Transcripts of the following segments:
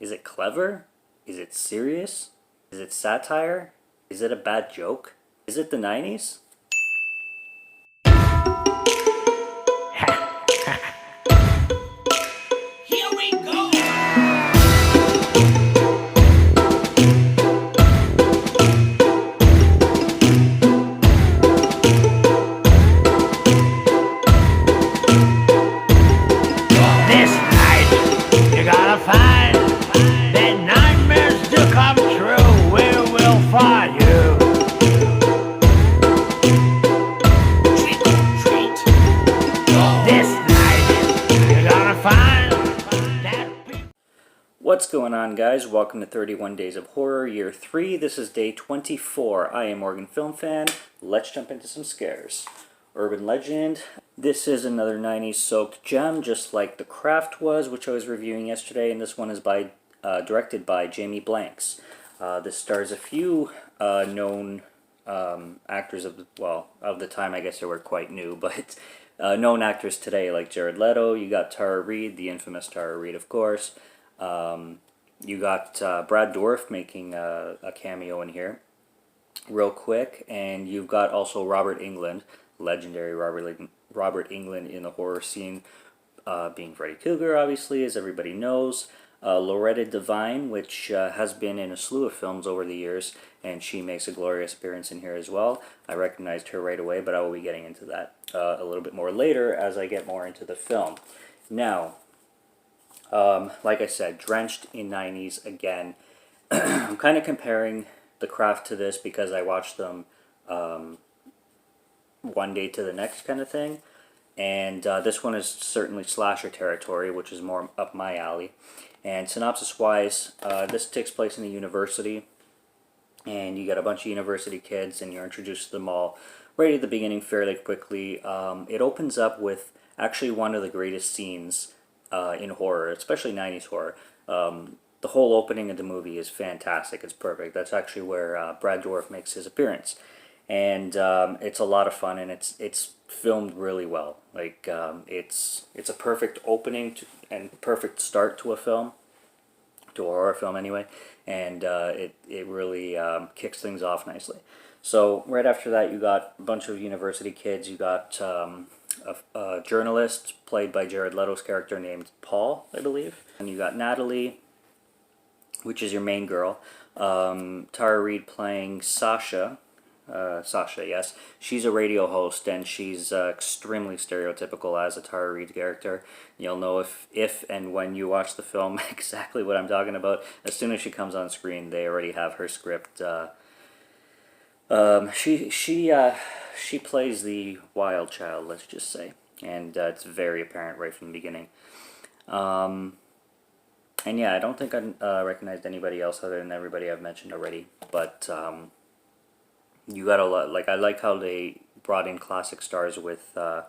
Is it clever? Is it serious? Is it satire? Is it a bad joke? Is it the 90s? Here we go! This night, you're gonna find that nightmares do come true. We will find you. Trick or treat. This night, you're gonna find that people. What's going on, guys? Welcome to 31 Days of Horror, Year 3. This is day 24. I am Morgan Film Fan. Let's jump into some scares. Urban Legend. This is another 90s soaked gem, just like The Craft was, which I was reviewing yesterday, and this one is directed by Jamie Blanks. This stars a few known actors of the time. I guess they were quite new, but known actors today, like Jared Leto. You got Tara Reid, the infamous Tara Reid, of course. You got Brad Dourif making a cameo in here, real quick, and you've got also Robert Englund, legendary Robert Englund in the horror scene, being Freddy Krueger, obviously, as everybody knows. Loretta Devine, which has been in a slew of films over the years, and she makes a glorious appearance in here as well. I recognized her right away, but I will be getting into that a little bit more later as I get more into the film. Now, like I said, drenched in 90s again. I'm kind of comparing The Craft to this because I watched them one day to the next kind of thing. And this one is certainly slasher territory, which is more up my alley. And synopsis-wise, this takes place in a university, and you got a bunch of university kids, and you're introduced to them all right at the beginning fairly quickly. It opens up with actually one of the greatest scenes in horror, especially 90s horror. The whole opening of the movie is fantastic. It's perfect. That's actually where Brad Dourif makes his appearance. And it's a lot of fun, and it's filmed really well. Like it's a perfect opening and perfect start to a film, to a horror film anyway, and it really kicks things off nicely. So right after that, you got a bunch of university kids. You got a journalist played by Jared Leto's character named Paul, I believe, and you got Natalie, which is your main girl. Tara Reid playing Sasha. Sasha, yes. She's a radio host, and she's extremely stereotypical as a Tara Reid character. You'll know if and when you watch the film exactly what I'm talking about. As soon as she comes on screen, they already have her script. She plays the wild child, let's just say, and it's very apparent right from the beginning. And yeah, I don't think I recognized anybody else other than everybody I've mentioned already, but you got a lot. Like, I like how they brought in classic stars with the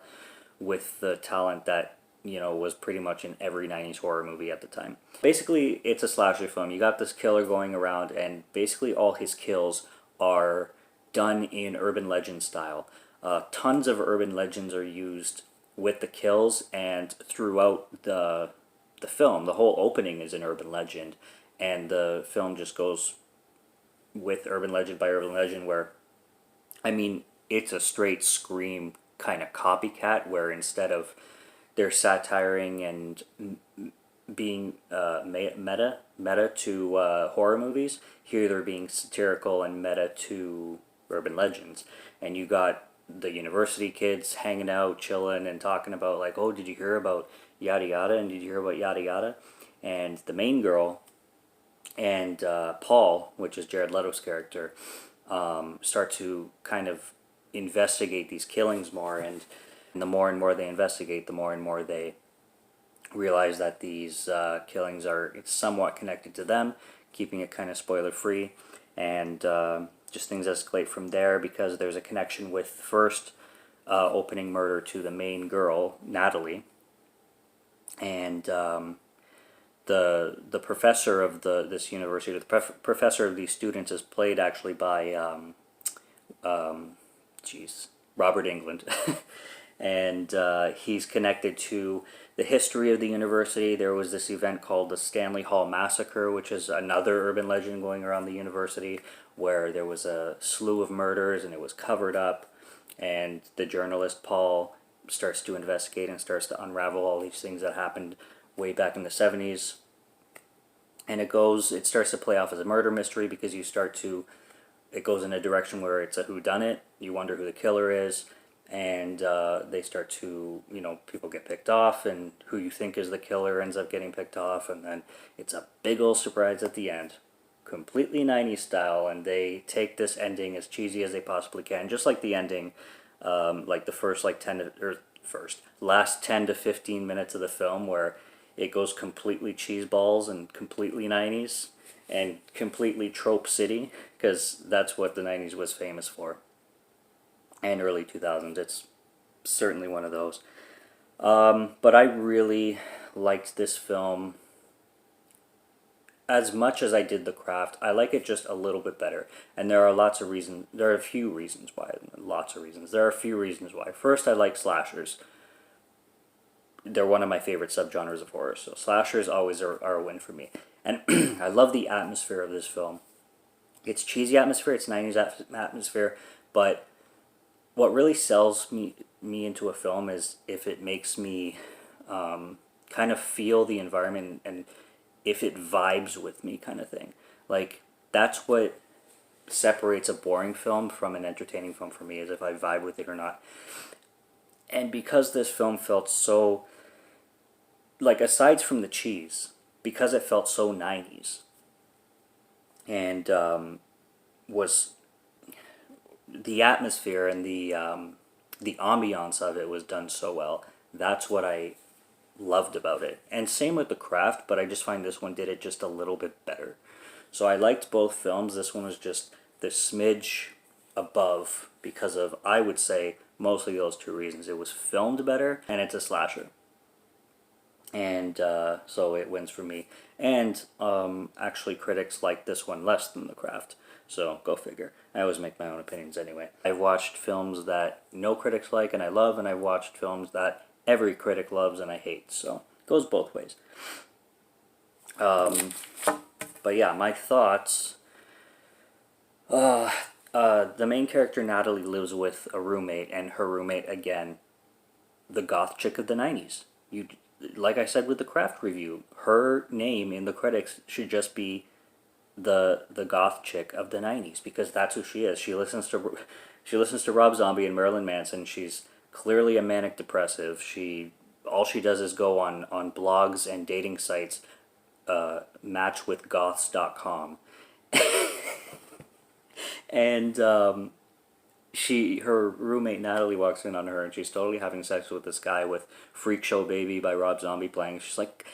talent that was pretty much in every 90s horror movie at the time. Basically, it's a slasher film. You got this killer going around, and basically all his kills are done in urban legend style. Tons of urban legends are used with the kills, and throughout the film, the whole opening is an urban legend, and the film just goes with urban legend by urban legend, where, I mean, it's a straight Scream kind of copycat, where instead of they're satiring and being meta to horror movies, here they're being satirical and meta to urban legends. And you got the university kids hanging out, chilling, and talking about, like, oh, did you hear about yada yada, and did you hear about yada yada? And the main girl and Paul, which is Jared Leto's character, start to kind of investigate these killings more, and the more and more they investigate, the more and more they realize that these killings are somewhat connected to them, keeping it kind of spoiler-free, and just things escalate from there, because there's a connection with the first opening murder to the main girl, Natalie, and the professor of this university, the professor of these students, is played actually by Robert Englund. and he's connected to the history of the university. There was this event called the Stanley Hall Massacre, which is another urban legend going around the university, where there was a slew of murders and it was covered up, and the journalist Paul starts to investigate and starts to unravel all these things that happened way back in the 70s. And it starts to play off as a murder mystery, because it goes in a direction where it's a whodunit. You wonder who the killer is, and they start to, people get picked off, and who you think is the killer ends up getting picked off, and then it's a big old surprise at the end. Completely 90s style, and they take this ending as cheesy as they possibly can, just like the ending, like the last 10 to 15 minutes of the film, where it goes completely cheeseballs and completely 90s and completely trope city, because that's what the 90s was famous for, and early 2000s. It's certainly one of those. But I really liked this film as much as I did The Craft. I like it just a little bit better, and there are lots of reasons. There are a few reasons why. Lots of reasons. There are a few reasons why. First, I like slashers. They're one of my favorite subgenres of horror, so slashers always are a win for me. And I love the atmosphere of this film. It's cheesy atmosphere, it's 90s atmosphere, but what really sells me into a film is if it makes me kind of feel the environment, and if it vibes with me, kind of thing. Like, that's what separates a boring film from an entertaining film for me, is if I vibe with it or not. And because this film felt so, like, aside from the cheese, because it felt so 90s, and was the atmosphere and the ambiance of it was done so well. That's what I loved about it. And same with The Craft, but I just find this one did it just a little bit better. So I liked both films. This one was just the smidge above because of, I would say, mostly those two reasons. It was filmed better, and it's a slasher. And so it wins for me. And actually, critics like this one less than The Craft. So go figure. I always make my own opinions anyway. I've watched films that no critics like and I love, and I've watched films that every critic loves and I hate. So it goes both ways. But yeah, my thoughts. The main character, Natalie, lives with a roommate, and her roommate, again, the goth chick of the 90s. Like I said with the Craft review, her name in the credits should just be the goth chick of the 90s, because that's who she is. She listens to Rob Zombie and Marilyn Manson. She's clearly a manic depressive. All she does is go on blogs and dating sites, matchwithgoths.com. And her roommate Natalie walks in on her, and she's totally having sex with this guy with Freak Show Baby by Rob Zombie playing. She's like,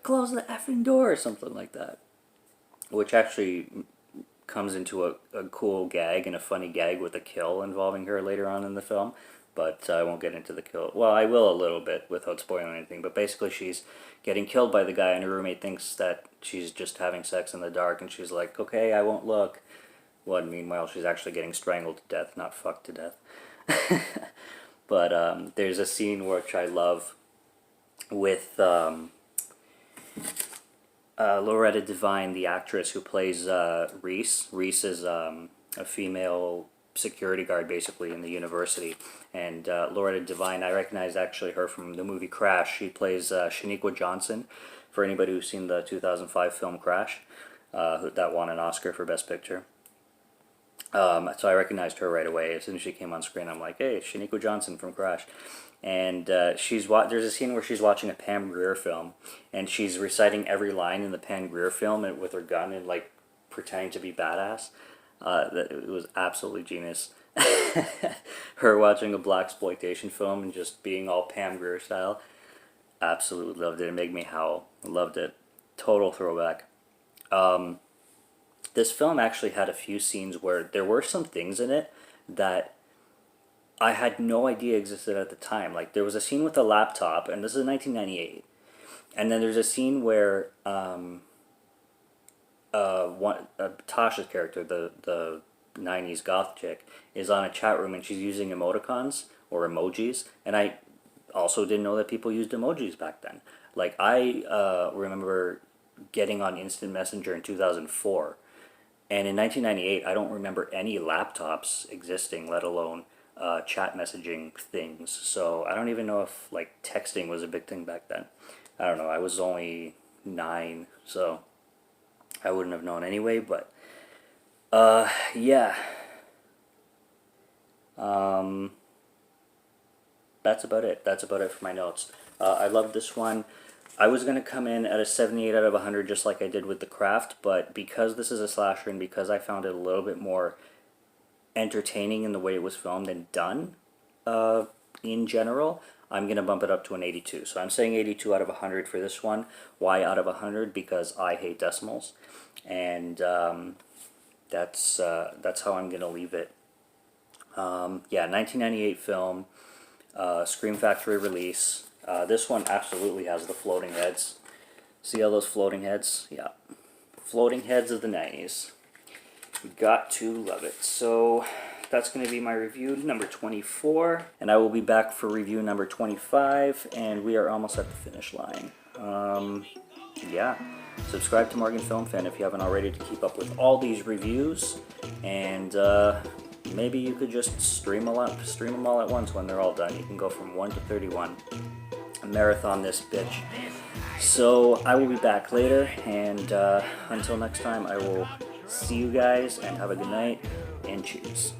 close the effing door, or something like that. Which actually comes into a cool gag and a funny gag with a kill involving her later on in the film. But I won't get into the kill. Well, I will a little bit without spoiling anything. But basically, she's getting killed by the guy, and her roommate thinks that she's just having sex in the dark, and she's like, okay, I won't look. Well, meanwhile, she's actually getting strangled to death, not fucked to death. But there's a scene which I love with Loretta Devine, the actress who plays Reese. Reese is a female security guard, basically, in the university. And Loretta Devine, I recognize actually her from the movie Crash. She plays Shaniqua Johnson, for anybody who's seen the 2005 film Crash, that won an Oscar for Best Picture. So I recognized her right away. As soon as she came on screen, I'm like, hey, Shaniqua Johnson from Crash. And there's a scene where she's watching a Pam Grier film, and she's reciting every line in the Pam Grier film with her gun and, like, pretending to be badass. It was absolutely genius. Her watching a blaxploitation film and just being all Pam Grier style. Absolutely loved it. It made me howl. Loved it. Total throwback. This film actually had a few scenes where there were some things in it that I had no idea existed at the time. Like, there was a scene with a laptop, and this is 1998. And then there's a scene where Tasha's character, the 90s goth chick, is on a chat room, and she's using emoticons or emojis, and I also didn't know that people used emojis back then. Like I remember getting on Instant Messenger in 2004, and in 1998, I don't remember any laptops existing, let alone chat messaging things. So I don't even know if like texting was a big thing back then. I don't know. I was only 9, so I wouldn't have known anyway. But yeah. That's about it. That's about it for my notes. I love this one. I was going to come in at a 78 out of 100 just like I did with The Craft, but because this is a slasher and because I found it a little bit more entertaining in the way it was filmed and done in general, I'm going to bump it up to an 82. So I'm saying 82 out of 100 for this one. Why out of 100? Because I hate decimals. And that's how I'm going to leave it. Yeah, 1998 film, Scream Factory release. This one absolutely has the floating heads. See all those floating heads? Yeah. Floating heads of the 90s. Got to love it. So that's going to be my review number 24. And I will be back for review number 25. And we are almost at the finish line. Yeah. Subscribe to Morgan Film Fan if you haven't already to keep up with all these reviews. And maybe you could just stream them all at once when they're all done. You can go from 1 to 31. Marathon this bitch. So I will be back later, and until next time, I will see you guys and have a good night and cheers.